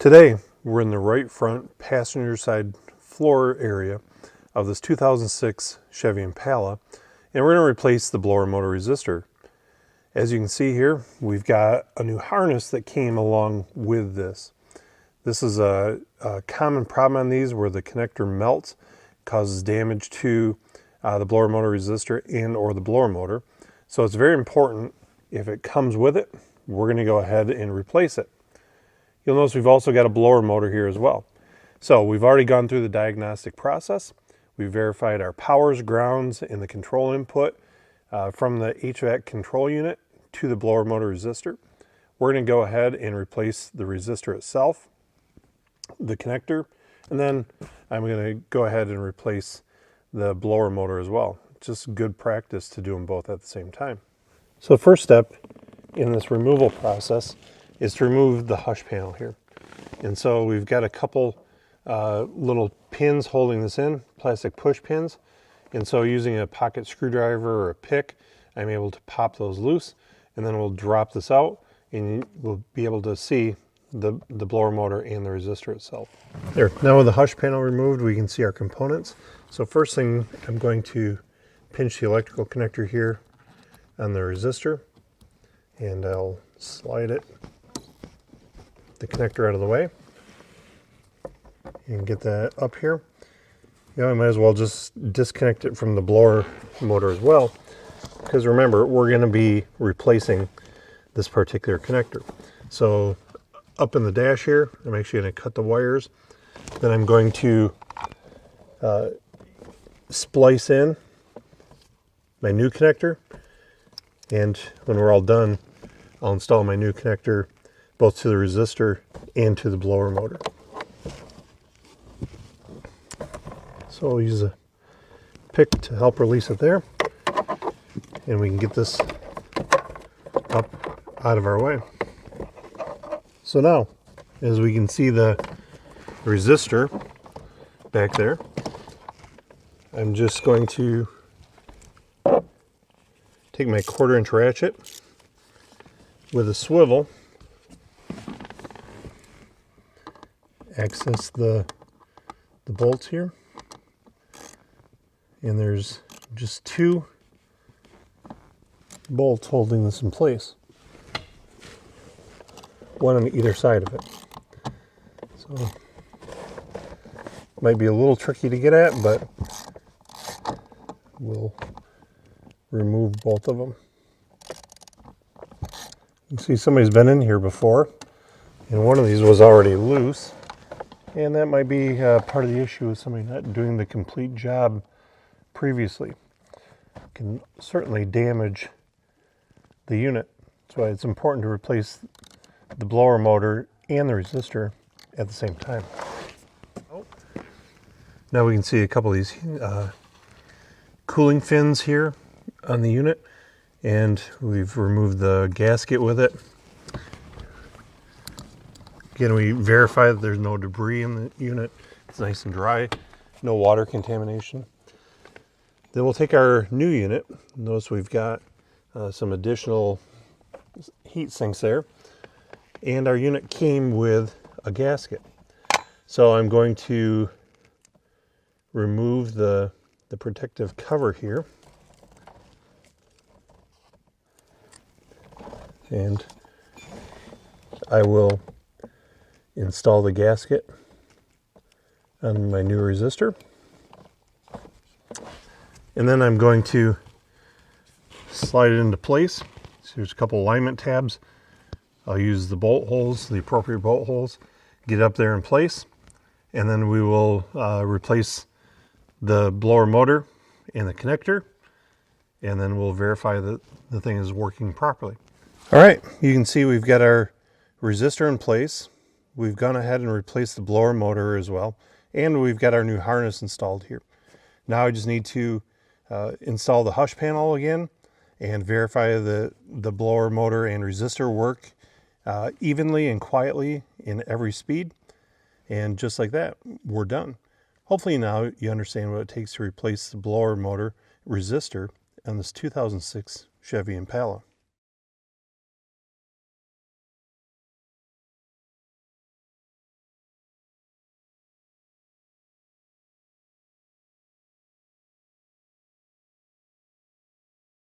Today, we're in the right front passenger side floor area of this 2006 Chevy Impala, and we're going to replace the blower motor resistor. As you can see here, we've got a new harness that came along with this. This is a common problem on these where the connector melts, causes damage to the blower motor resistor and or the blower motor. So it's very important, if it comes with it, we're going to go ahead and replace it. You'll notice we've also got a blower motor here as well. So we've already gone through the diagnostic process. We've verified our powers, grounds, and the control input from the HVAC control unit to the blower motor resistor. We're going to go ahead and replace the resistor itself, the connector, and then I'm going to go ahead and replace the blower motor as well. Just good practice to do them both at the same time. So the first step in this removal process is to remove the hush panel here. And so we've got a couple little pins holding this in, plastic push pins. And so using a pocket screwdriver or a pick, I'm able to pop those loose, and then we'll drop this out and we'll be able to see the blower motor and the resistor itself. There, now with the hush panel removed, we can see our components. So first thing, I'm going to pinch the electrical connector here on the resistor, and I'll slide the connector out of the way and get that up here. You know, I might as well just disconnect it from the blower motor as well, because remember, we're going to be replacing this particular connector. So up in the dash here, I'm actually going to cut the wires. Then I'm going to splice in my new connector, and when we're all done, I'll install my new connector both to the resistor and to the blower motor. So I'll use a pick to help release it there, and we can get this up out of our way. So now, as we can see the resistor back there, I'm just going to take my 1/4 inch ratchet with a swivel, access the bolts here, and there's just 2 bolts holding this in place, one on either side of it. So might be a little tricky to get at, but we'll remove both of them. You can see somebody's been in here before, and one of these was already loose, and that might be part of the issue with somebody not doing the complete job previously. It can certainly damage the unit. That's why it's important to replace the blower motor and the resistor at the same time. Now we can see a couple of these cooling fins here on the unit, and we've removed the gasket with it. Again, we verify that there's no debris in the unit. It's nice and dry, no water contamination. Then we'll take our new unit. Notice we've got some additional heat sinks there, and our unit came with a gasket. So I'm going to remove the protective cover here, and I will install the gasket on my new resistor, and then I'm going to slide it into place. So there's a couple alignment tabs. I'll use the bolt holes, the appropriate bolt holes, get up there in place, and then we will replace the blower motor and the connector, and then we'll verify that the thing is working properly. All right, you can see we've got our resistor in place. We've gone ahead and replaced the blower motor as well, and we've got our new harness installed here. Now I just need to install the hush panel again and verify that the blower motor and resistor work evenly and quietly in every speed. And just like that, we're done. Hopefully now you understand what it takes to replace the blower motor resistor on this 2006 Chevy Impala.